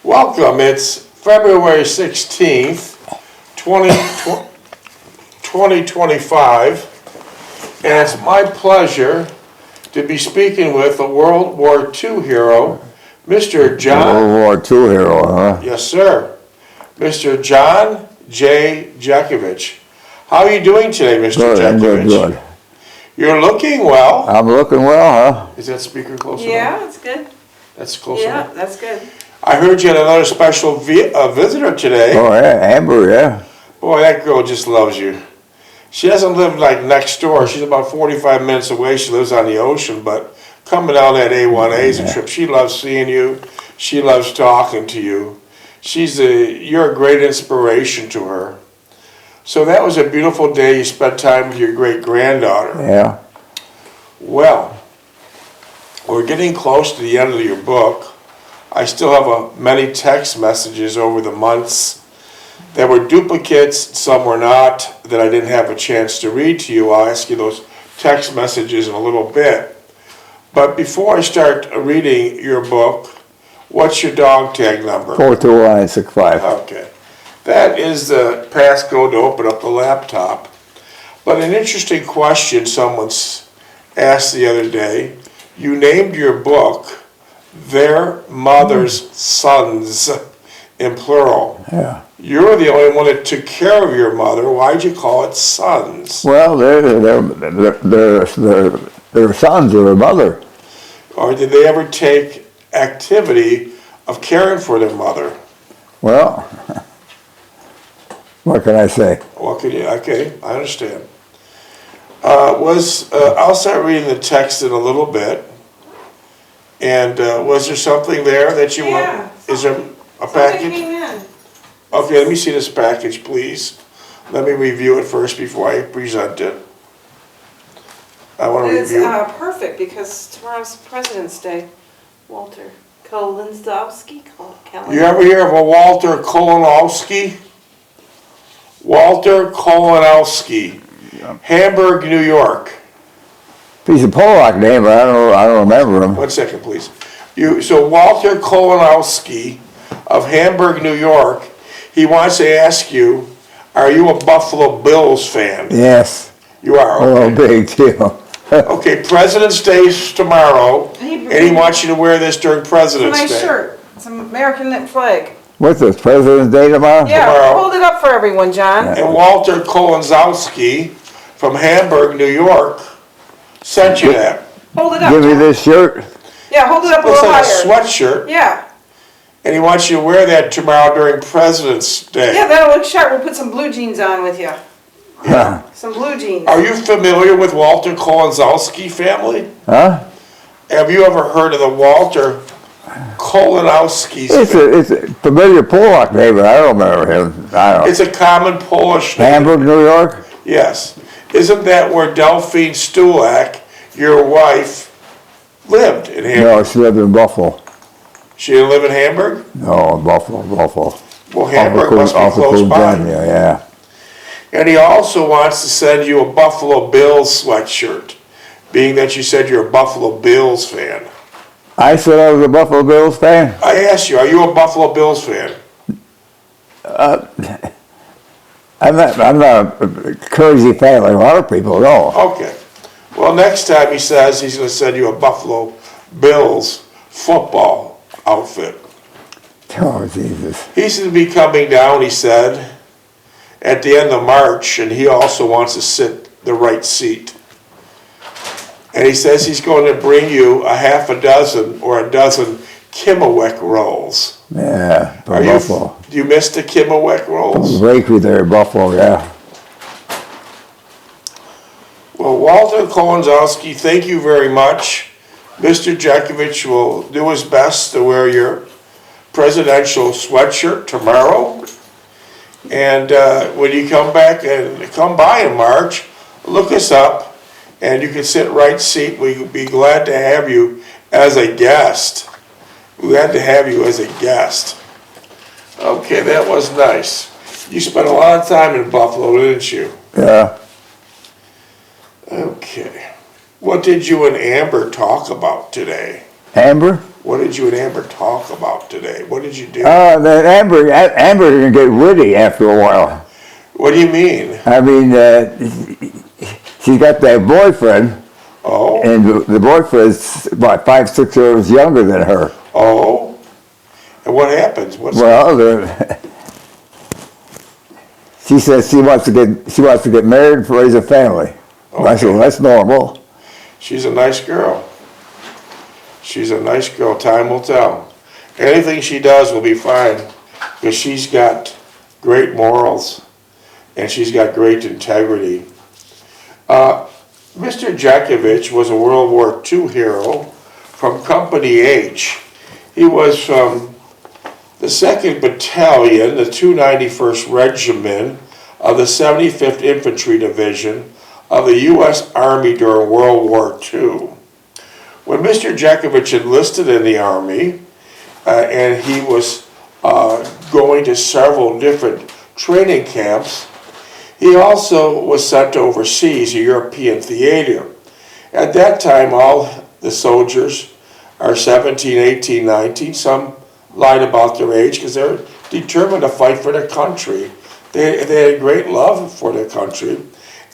Welcome. It's February 16th, 2025, and it's my pleasure to be speaking with a World War II hero, Mr. John. World War II hero, huh? Yes, sir. Mr. John J. Jeckovich. How are you doing today, Mr. Jeckovich? Good. You're looking well. I'm looking well, huh? Is that speaker close enough? Yeah, that's good. That's close Yeah, enough. that's good. I heard you had another special visitor today. Oh, yeah, Amber, yeah. Boy, that girl just loves you. She doesn't live like next door. She's about 45 minutes away. She lives on the ocean, but coming down that A1A is a trip. She loves seeing you. She loves talking to you. You're a great inspiration to her. So that was a beautiful day. You spent time with your great-granddaughter. Yeah. Well, we're getting close to the end of your book. I still have many text messages over the months that were duplicates, some were not, that I didn't have a chance to read to you. I'll ask you those text messages in a little bit. But before I start reading your book, what's your dog tag number? 42165. Okay. That is the passcode to open up the laptop. But an interesting question someone asked the other day. You named your book Their Mother's Sons in plural. Yeah. You're the only one that took care of your mother. Why'd you call it sons? Well, they're sons of their mother. Or did they ever take activity of caring for their mother? Well, what can I say? Okay, I understand. I'll start reading the text in a little bit. And was there something there that you want? Is there a package? Came in. Okay, let me see this package, please. Let me review it first before I present it. I want to It's review. perfect because tomorrow's President's Day. Walter Kolenzowski. You ever hear of a Walter Kolonowski? Walter Kolonowski, Hamburg, New York. He's a Polak name, but I don't remember him. 1 second, please. So Walter Kolonowski of Hamburg, New York, he wants to ask you, are you a Buffalo Bills fan? Yes. You are, Oh, okay. big deal. Okay, President's Day is tomorrow, and he wants you to wear this during President's It's a nice Day. shirt. It's an American knit flag. What's this, President's Day tomorrow? Yeah, Tomorrow. hold it up for everyone, John. And Walter Kolonzowski from Hamburg, New York, sent you that. Hold it up. Give me John. this shirt. Yeah, hold it up a Looks little like a higher. sweatshirt, Yeah. and he wants you to wear that tomorrow during President's Day. Yeah, that'll look sharp. We'll put some blue jeans on with you. Yeah. Some blue jeans. Are you familiar with Walter Kolonowski family? Huh? Have you ever heard of the Walter Kolonowski's family? It's a familiar Polak name, but I don't remember him. I don't. It's a common Polish name. Hamburg, New York? Yes. Isn't that where Delphine Stulak, your wife, lived in Hamburg? No, she lived in Buffalo. She didn't live in Hamburg? No, Buffalo. Well, Hamburg must be close by. Yeah. And he also wants to send you a Buffalo Bills sweatshirt, being that you said you're a Buffalo Bills fan. I said I was a Buffalo Bills fan. I asked you, are you a Buffalo Bills fan? I'm not a crazy fan like a lot of people, no. Okay. Well, next time he says he's going to send you a Buffalo Bills football outfit. Oh, Jesus. He's going to be coming down, he said, at the end of March, and he also wants to sit the right seat. And he says he's going to bring you a half a dozen or a dozen Kimmelweck rolls. Yeah, from Buffalo. Do you miss the Kimmelweck rolls? Bakery there in Buffalo, yeah. Well, Walter Kolonowski, thank you very much. Mr. Jeckovich will do his best to wear your presidential sweatshirt tomorrow. And when you come back and come by in March, look us up, and you can sit right seat. We'd be glad to have you as a guest. Glad to have you as a guest. Okay, that was nice. You spent a lot of time in Buffalo, didn't you? Yeah. Okay. What did you and Amber talk about today? Amber? What did you and Amber talk about today? What did you do? That Amber's gonna get witty after a while. What do you mean? I mean, she's got that boyfriend, Oh, and the boyfriend's about 5, 6 years younger than her. oh. And what happens? Well, she says she wants to get married and raise a family. I said, well, that's normal. She's a nice girl. She's a nice girl. Time will tell. Anything she does will be fine because she's got great morals and she's got great integrity. Mr. Jeckovich was a World War II hero from Company H. He was from the 2nd Battalion, the 291st Regiment of the 75th Infantry Division of the U.S. Army during World War II. When Mr. Jeckovich enlisted in the Army, and he was going to several different training camps, he also was sent overseas, a European theater. At that time, all the soldiers are 17, 18, 19. Some lied about their age because they're determined to fight for their country. They had a great love for their country.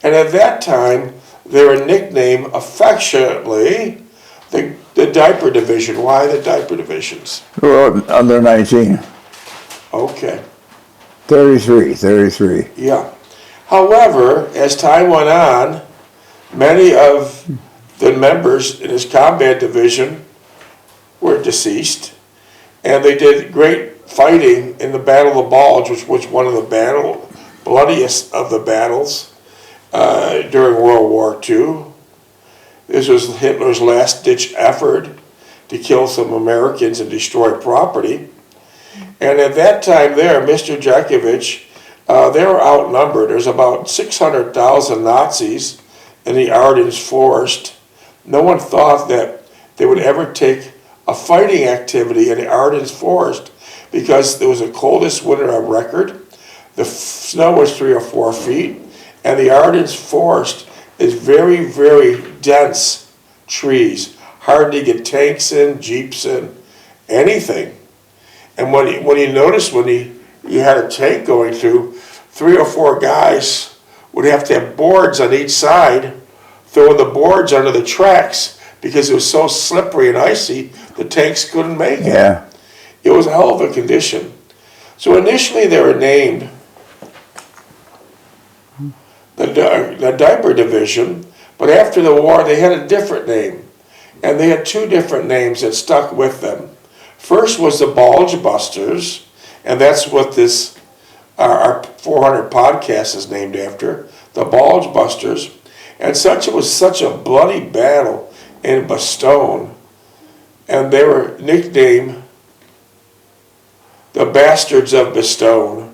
And at that time, they were nicknamed affectionately the diaper division. Why the diaper divisions? Well, under 19. Okay. 33. Yeah. However, as time went on, many of the members in his combat division were deceased, and they did great fighting in the Battle of the Bulge, which was one of the bloodiest of the battles during World War II. This was Hitler's last-ditch effort to kill some Americans and destroy property. And at that time there, Mr. Jeckovich, they were outnumbered. There's about 600,000 Nazis in the Ardennes forest. No one thought that they would ever take a fighting activity in the Ardennes forest because it was the coldest winter on record. The snow was 3 or 4 feet, and the Ardennes forest is very, very dense trees. Hard to get tanks in, jeeps in, anything. And when you notice when you had a tank going through, 3 or 4 guys would have to have boards on each side, throwing the boards under the tracks because it was so slippery and icy, the tanks couldn't make it. Yeah. It was a hell of a condition. So initially they were named the diaper division, but after the war they had a different name. And they had 2 different names that stuck with them. First was the Bulge Busters, and that's what this our 400 podcast is named after, the Bulge Busters. And it was such a bloody battle in Bastogne, and they were nicknamed the Bastards of Bastogne.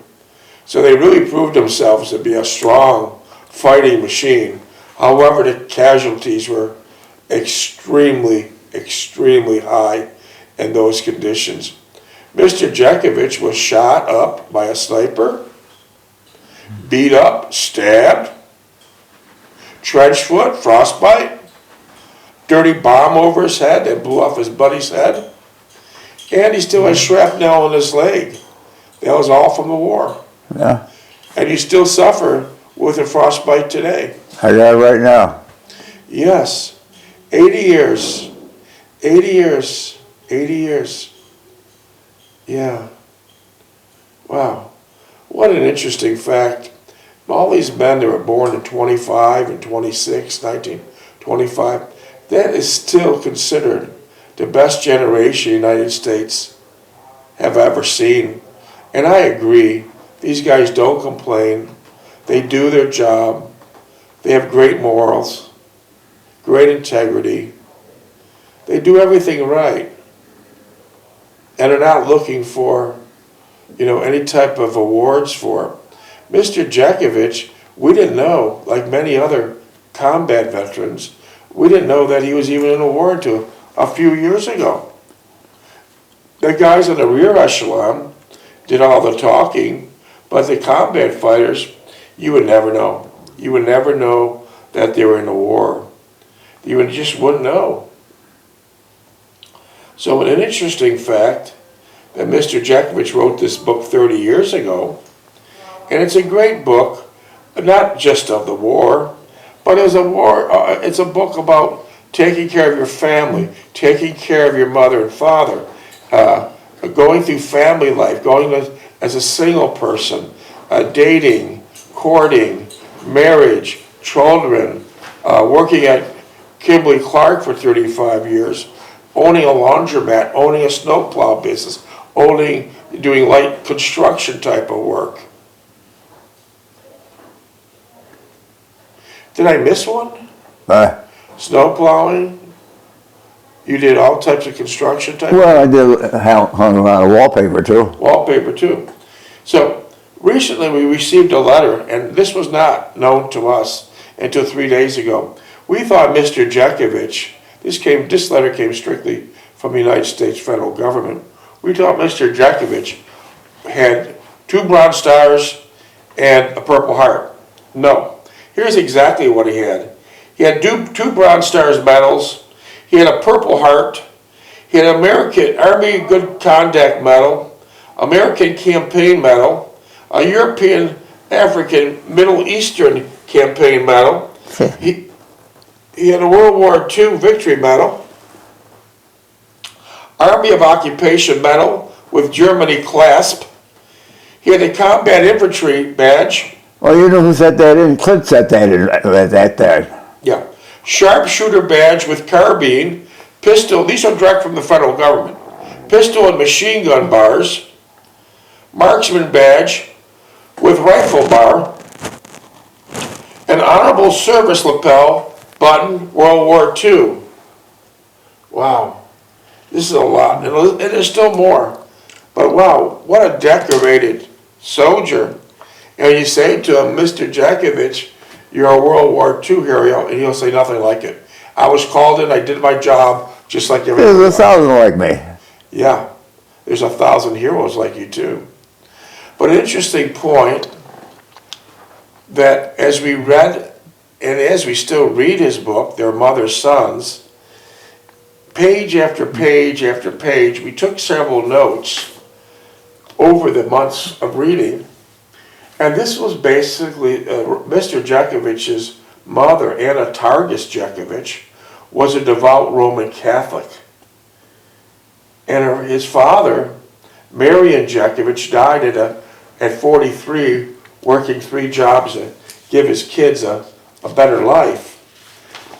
So they really proved themselves to be a strong fighting machine. However, the casualties were extremely, extremely high in those conditions. Mr. Jeckovich was shot up by a sniper, beat up, stabbed, trench foot, frostbite, dirty bomb over his head that blew off his buddy's head, and he still has shrapnel in his leg. That was all from the war. Yeah. And you still suffer with a frostbite today. I got it right now. Yes. 80 years. 80 years. 80 years. Yeah. Wow. What an interesting fact. All these men that were born in 25 and 26, 1925, that is still considered the best generation the United States have ever seen. And I agree. These guys don't complain. They do their job. They have great morals, great integrity. They do everything right. And are not looking for, any type of awards for it. Mr. Jeckovich, we didn't know, like many other combat veterans, we didn't know that he was even in a war until a few years ago. The guys in the rear echelon did all the talking, but the combat fighters, you would never know. You would never know that they were in a war. You just wouldn't know. So an interesting fact that Mr. Jeckovich wrote this book 30 years ago, and it's a great book, not just of the war, but it's a book about taking care of your family, taking care of your mother and father, going through family life, as a single person, dating, courting, marriage, children, working at Kimberly-Clark for 35 years, owning a laundromat, owning a snowplow business, doing light construction type of work. Did I miss one? Snow plowing? You did all types of construction type? Well, I did hung a lot of wallpaper too. Wallpaper too. So recently we received a letter, and this was not known to us until 3 days ago. We thought Mr. Jeckovich, this letter came strictly from the United States federal government. We thought Mr. Jeckovich had 2 Bronze Stars and a Purple Heart. No. Here's exactly what he had. He had 2 Bronze Stars medals. He had a Purple Heart. He had American Army Good Conduct Medal, American Campaign Medal, a European, African, Middle Eastern Campaign Medal. He had a World War II Victory Medal, Army of Occupation Medal with Germany clasp. He had a Combat Infantry Badge. Well, you know who set that in? Clint set that in that time. Yeah. Sharpshooter Badge with carbine, pistol, these are direct from the federal government. Pistol and machine gun bars, Marksman Badge with rifle bar, an Honorable Service lapel button, World War II. Wow. This is a lot, and there's still more. But wow, what a decorated soldier. And you say to him, Mr. Jeckovich, you're a World War II hero, and he'll say nothing like it. I was called in, I did my job, just like everybody There's else. 1,000 like me. Yeah, there's 1,000 heroes like you too. But an interesting point that as we read, and as we still read his book, Their Mother's Sons, page after page after page, we took several notes over the months of reading. And this was basically Mr. Jeckovich's mother, Anna Targus Jeckovich, was a devout Roman Catholic. And his father, Marion Jeckovich, died at 43, working 3 jobs to give his kids a better life.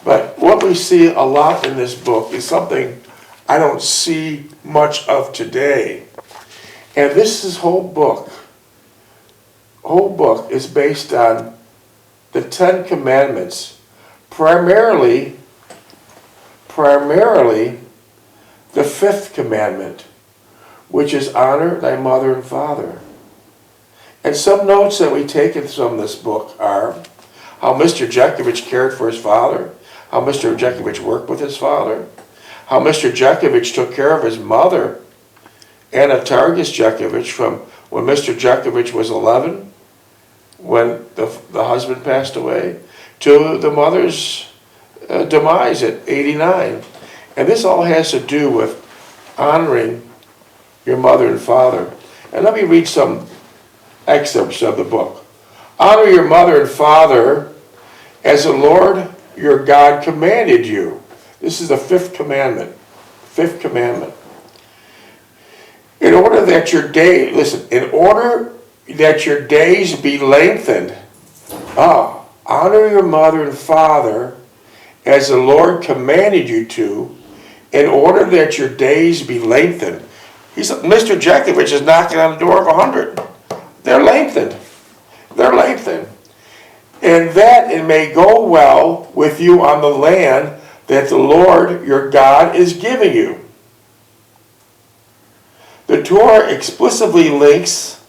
But what we see a lot in this book is something I don't see much of today. And this whole book is based on the 10 Commandments, primarily the 5th commandment, which is honor thy mother and father. And some notes that we take from this book are how Mr. Jeckovich cared for his father, how Mr. Jeckovich worked with his father, how Mr. Jeckovich took care of his mother, Anna Targus Jeckovich, from when Mr. Jeckovich was 11, when the husband passed away, to the mother's demise at 89. And this all has to do with honoring your mother and father. And let me read some excerpts of the book. Honor your mother and father as the Lord your God commanded you. This is the 5th commandment. 5th commandment. In order that your days be lengthened, honor your mother and father as the Lord commanded you to, in order that your days be lengthened. Mr. Jeckovich is knocking on the door of 100. They're lengthened. They're lengthened. And that it may go well with you on the land that the Lord your God is giving you. The Torah explicitly links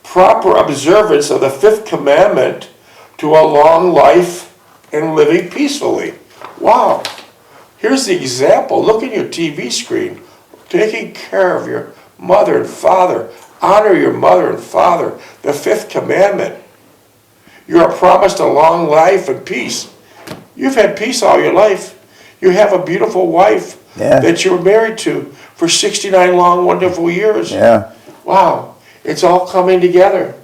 proper observance of the 5th commandment to a long life and living peacefully. Wow. Here's the example. Look at your TV screen. Taking care of your mother and father. Honor your mother and father. The 5th commandment. You are promised a long life and peace. You've had peace all your life. You have a beautiful wife, Yeah. that you were married to for 69 long, wonderful years. Yeah. Wow, it's all coming together.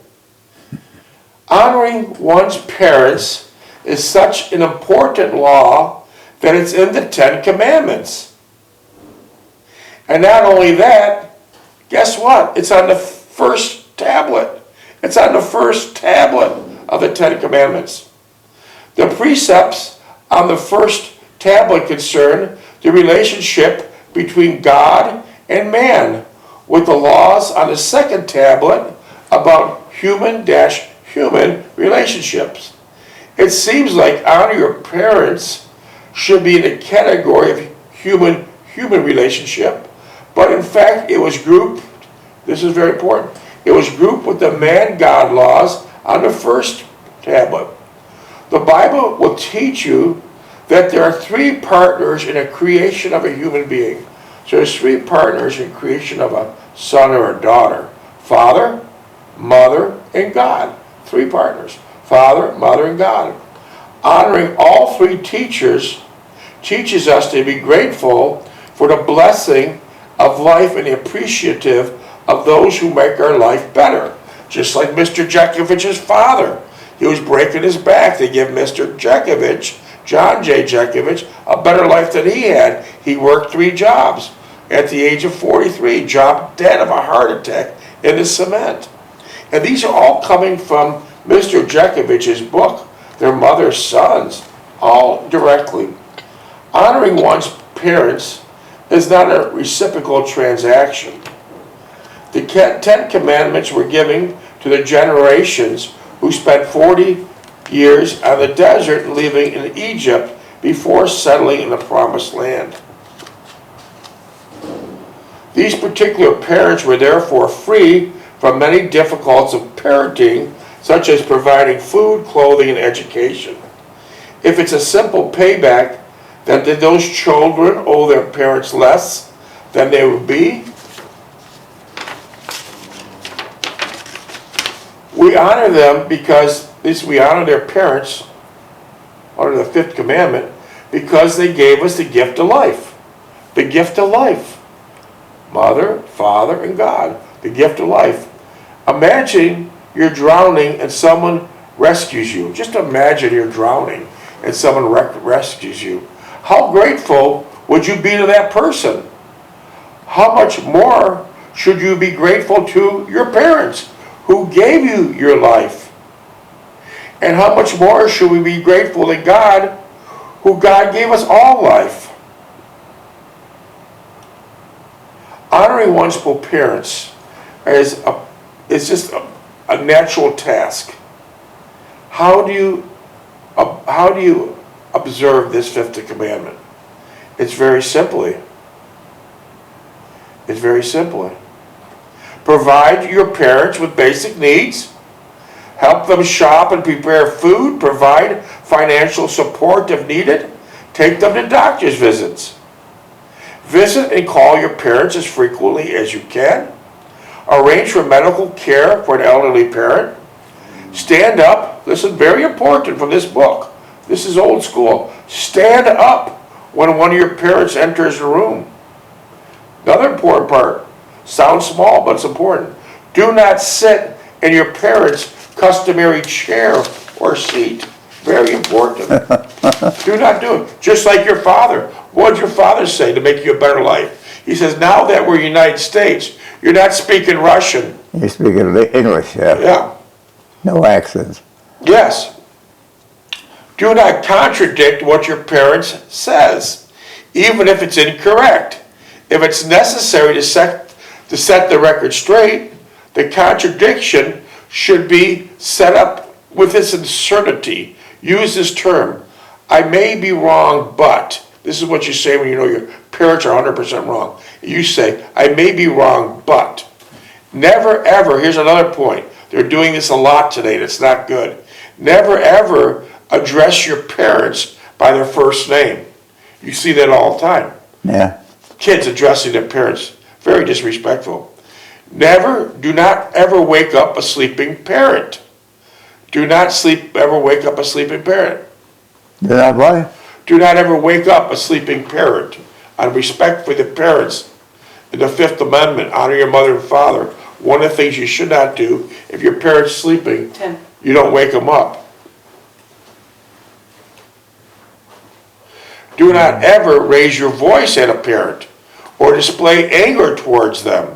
Honoring one's parents is such an important law that it's in the Ten Commandments. And not only that, guess what? It's on the first tablet. It's on the first tablet of the Ten Commandments. The precepts on the first tablet concern the relationship between God and man, with the laws on the second tablet about human relationships. It seems like honor your parents should be in the category of human relationship, but in fact it was grouped, this is very important, it was grouped with the man-God laws on the first tablet. The Bible will teach you that there are three partners in the creation of a human being. So there's three partners in creation of a son or a daughter. Father, mother, and God. Three partners. Father, mother, and God. Honoring all three teaches us to be grateful for the blessing of life and appreciative of those who make our life better. Just like Mr. Jeckovich's father. He was breaking his back to give Mr. Jeckovich, John J. Jeckovich, a better life than he had. He worked 3 jobs. At the age of 43, dropped dead of a heart attack in the cement. And these are all coming from Mr. Jeckovich's book, Their Mother's Sons, all directly. Honoring one's parents is not a reciprocal transaction. The 10 Commandments were given to the generations who spent 40 years on the desert and living in Egypt before settling in the Promised Land. These particular parents were therefore free from many difficulties of parenting, such as providing food, clothing, and education. If it's a simple payback, then did those children owe their parents less than they would be? We honor them because, at least we honor their parents under the 5th commandment, because they gave us the gift of life. The gift of life. Mother, father, and God. The gift of life. Imagine you're drowning and someone rescues you. Just imagine you're drowning and someone rescues you. How grateful would you be to that person? How much more should you be grateful to your parents who gave you your life? And how much more should we be grateful to God, who God gave us all life? Honoring one's parents is just a natural task. How do you observe this 5th commandment? It's very simply. Provide your parents with basic needs. Help them shop and prepare food. Provide financial support if needed. Take them to doctor's visits. Visit and call your parents as frequently as you can. Arrange for medical care for an elderly parent. Stand up. Listen, very important from this book. This is old school. Stand up when one of your parents enters the room. Another important part. Sounds small, but it's important. Do not sit in your parents' customary chair or seat. Very important. Do not do it. Just like your father. What did your father say to make you a better life? He says, now that we're United States, you're not speaking Russian. You're speaking English, yeah. Yeah. No accents. Yes. Do not contradict what your parents says, even if it's incorrect. If it's necessary to set the record straight, the contradiction should be set up with this uncertainty. Use this term. I may be wrong, but. This is what you say when you know your parents are 100% wrong. You say, I may be wrong, but. Never ever, here's another point. They're doing this a lot today, and it's not good. Never ever address your parents by their first name. You see that all the time. Yeah. Kids addressing their parents, very disrespectful. Do not ever wake up a sleeping parent. Do not ever wake up a sleeping parent. Do not what? Do not ever wake up a sleeping parent. on respect for the parents in the Fifth Amendment, honor your mother and father. One of the things you should not do, if your parent's sleeping, 10. you don't wake them up. Do not ever raise your voice at a parent or display anger towards them.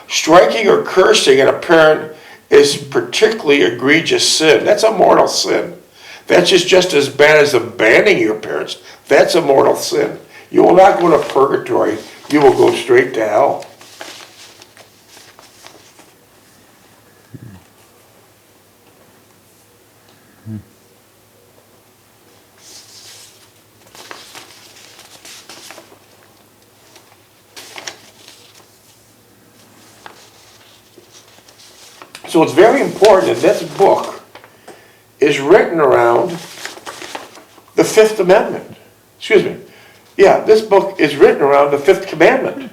Striking or cursing at a parent is particularly egregious sin. That's a mortal sin. That's just as bad as abandoning your parents. That's a mortal sin. You will not go to purgatory. You will go straight to hell. So it's very important that this book is written around the Fifth Amendment. Excuse me. Yeah, this book is written around the Fifth Commandment.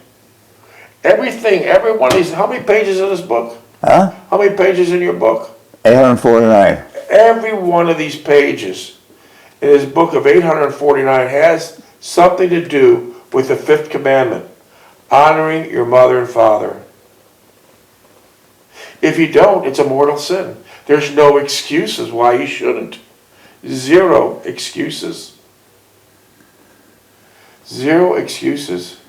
Everything, every one of these, how many pages in this book? Huh? How many pages in your book? 849. Every one of these pages in this book of 849 has something to do with the Fifth Commandment, honoring your mother and father. If you don't, it's a mortal sin. There's no excuses why you shouldn't. Zero excuses. Zero excuses.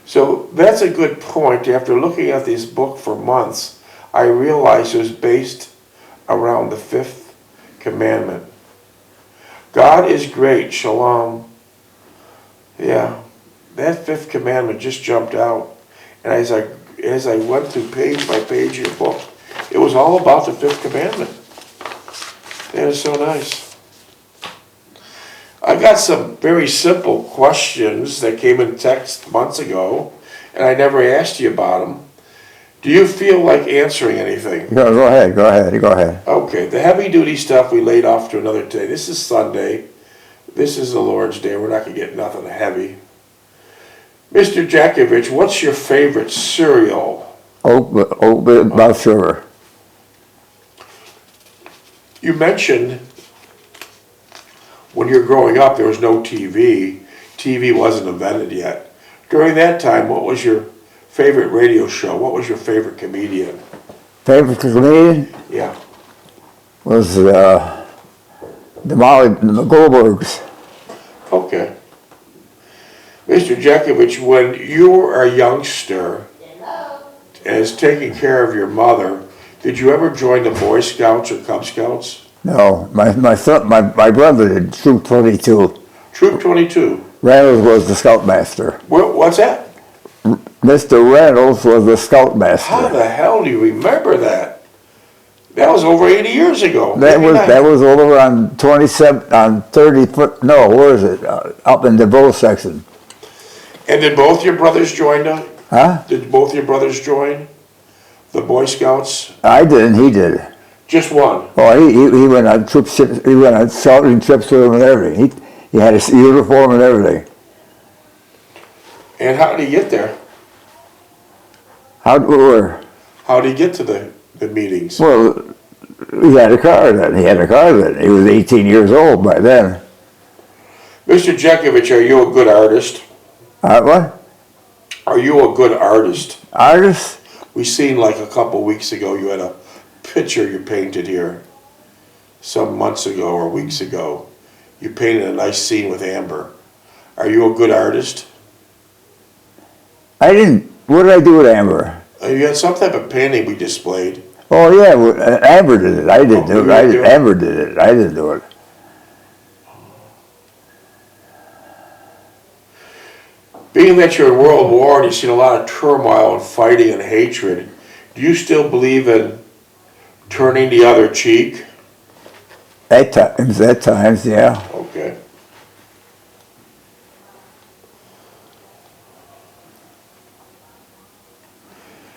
So that's a good point. After looking at this book for months, I realized it was based around the Fifth Commandment. God is great, shalom. Yeah, that Fifth Commandment just jumped out. And as I went through page by page of your book, it was all about the Fifth Commandment. That is so nice. I got some very simple questions that came in text months ago, and I never asked you about them. Do you feel like answering anything? Go ahead. Okay, the heavy-duty stuff we laid off to another day. This is Sunday. This is the Lord's Day. We're not going to get nothing heavy. Mr. Jeckovich, what's your favorite cereal? Oat without sugar. You mentioned when you were growing up there was no TV. TV wasn't invented yet. During that time, what was your favorite radio show? What was your favorite comedian? Favorite comedian Yeah. was the Goldbergs. Okay. Mr. Jeckovich, when you were a youngster as taking care of your mother, did you ever join the Boy Scouts or Cub Scouts? No, my brother did Troop 22. Troop 22. Reynolds was the scoutmaster. What's that? Mr. Reynolds was the How scoutmaster. the hell do you remember that? That was over 80 years ago. That Maybe not. was over on 30 foot. No, where is it? Up in the bow section. And did both your brothers join the? Huh? Did both your brothers join the Boy Scouts? I didn't. He did. Just one. Oh, he went on trips. He went on scouting trips with him and everything. He had his uniform and everything. And how did he get there? How How did he get to the meetings? Well, he had a car then. He was 18 years old by then. Mr. Jeckovich, are you a good artist? What? Are you a good artist? Artist? We seen like a couple weeks ago you had a picture you painted here. Some months ago or weeks ago. You painted a nice scene with Amber. Are you a good artist? I didn't. What did I do with Amber? You had some type of painting we displayed. Oh yeah, well, Amber did it. I didn't do it. you did. Amber did it. I didn't do it. Being that you're in World War and you've seen a lot of turmoil and fighting and hatred, do you still believe in turning the other cheek? At times, yeah. Okay.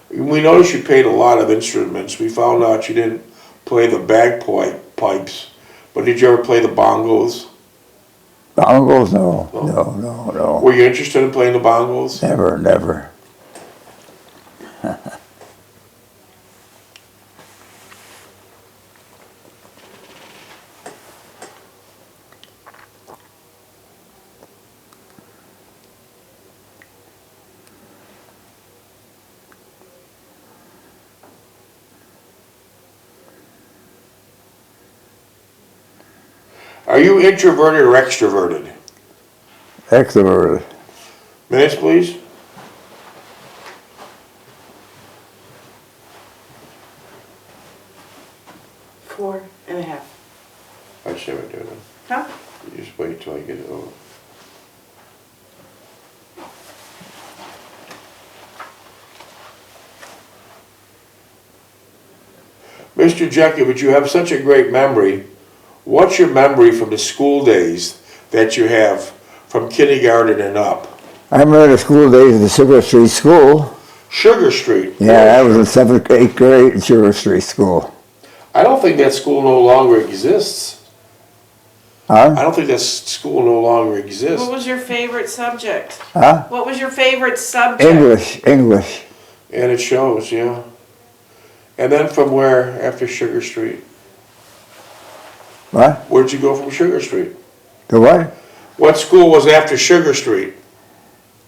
We noticed you played a lot of instruments. We found out you didn't play the bagpipes, but did you ever play the bongos? Bongos? No. Were you interested in playing the bongos? Never. Are you introverted or extroverted? Extroverted. Minutes, please. Four and a half. I should never do that. Huh? You just wait till I get it over. Mr. Jeckovich, you have such a great memory. What's your memory from the school days that you have from kindergarten and up? I remember the school days at the Sugar Street School. Sugar Street. Yeah, I was in 7th, 8th grade at Sugar Street School. I don't think that school no longer exists. Huh? I don't think that school no longer exists. What was your favorite subject? Huh? What was your favorite subject? English. And it shows, yeah. And then from where after Sugar Street? What? Where'd you go from Sugar Street? The what? What school was after Sugar Street?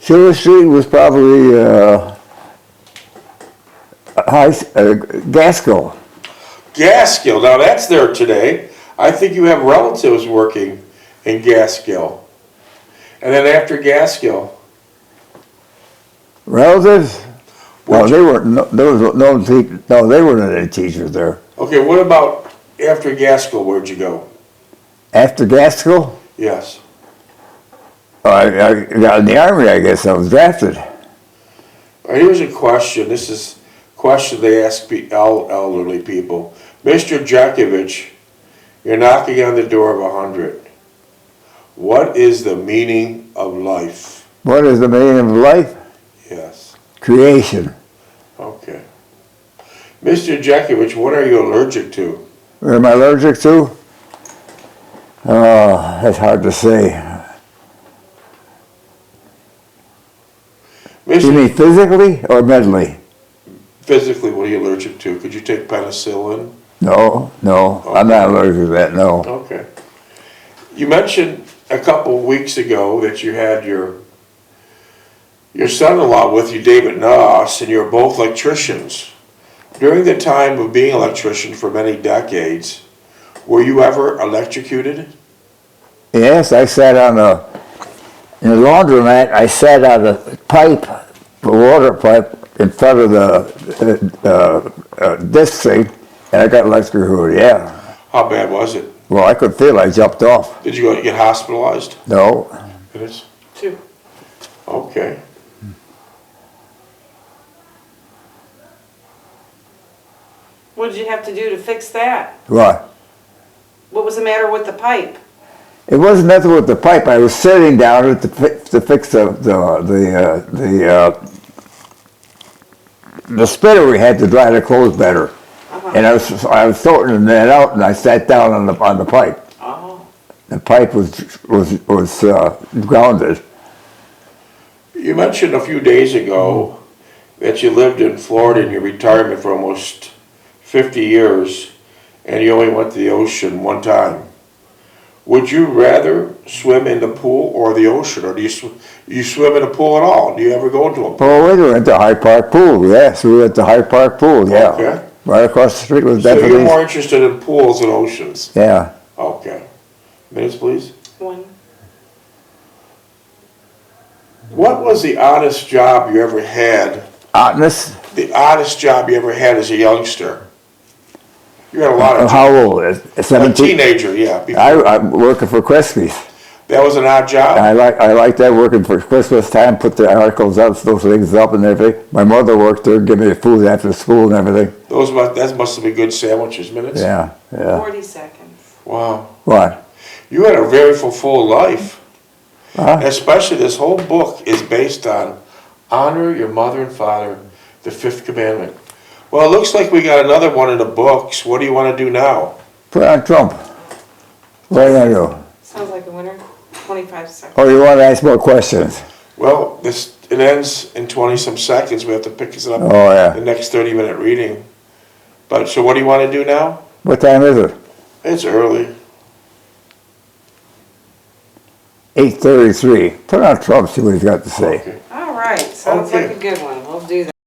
Sugar Street was probably Gaskell. Gaskill, now that's there today. I think you have relatives working in Gaskill. And then after Gaskill, Relatives? No, they weren't. No, they weren't any teachers there. okay, what about after Gaskill, where'd you go? After Gaskell, Yes. I got in the Army. I guess I was drafted. Here's a question. This is a question they ask elderly people. Mr. Jeckovich, you're knocking on the door of 100. What is the meaning of life? What is the meaning of life? Yes. Creation. Okay. Mr. Jeckovich, what are you allergic to? What am I allergic to? That's hard to say. You Mr. mean physically or mentally? Physically, what are you allergic to? Could you take penicillin? No, I'm not allergic to that, no. Okay. You mentioned a couple weeks ago that you had your son-in-law with you, David Noss, and you're both electricians. During the time of being an electrician for many decades, were you ever electrocuted? Yes, I sat in the laundromat, I sat on a pipe, the water pipe, in front of the disc thing, and I got electrocuted, yeah. How bad was it? Well, I could feel I jumped off. Did you get hospitalized? No, It is. 2. Okay. What did you have to do to fix that? what? What was the matter with the pipe? It wasn't nothing with the pipe. I was sitting down to fix the spinner we had to dry the clothes better, and I was sorting that out, and I sat down on the pipe. Oh. The pipe was grounded. You mentioned a few days ago that you lived in Florida in your retirement for almost 50 years, and you only went to the ocean one time. Would you rather swim in the pool or the ocean, or do you swim in a pool at all? Do you ever go into a pool? Oh, we went to Hyde Park Pool. Yes, we went to Hyde Park Pool. Yeah, Okay. right across the street was So you're definitely. more interested in pools than oceans? Yeah, Okay. Minutes, please. 1. What was the oddest job you ever had? oddness. The oddest job you ever had as a youngster? You had a lot of. How old? A 17. teenager, yeah. I'm working for Krispies. That was an odd job? I like that, working for Christmas time, put the articles up, those things up and everything. My mother worked there, give me food after school and everything. That must have been good sandwiches. Minutes? Yeah. 40 seconds. Wow. What? You had a very fulfilled life. Huh? Especially this whole book is based on honor your mother and father, the 5th commandment. Well, it looks like we got another one in the books. What do you want to do now? Put on Trump. What are you gonna do? Sounds like a winner. 25 seconds. Oh, you want to ask more questions? Well, it ends in 20-some seconds. We have to pick this up Oh, yeah. the next 30-minute reading. So what do you want to do now? What time is it? It's early. 8:33. Put on Trump, see what he's got to say. Okay. All right. Sounds Okay. like a good one.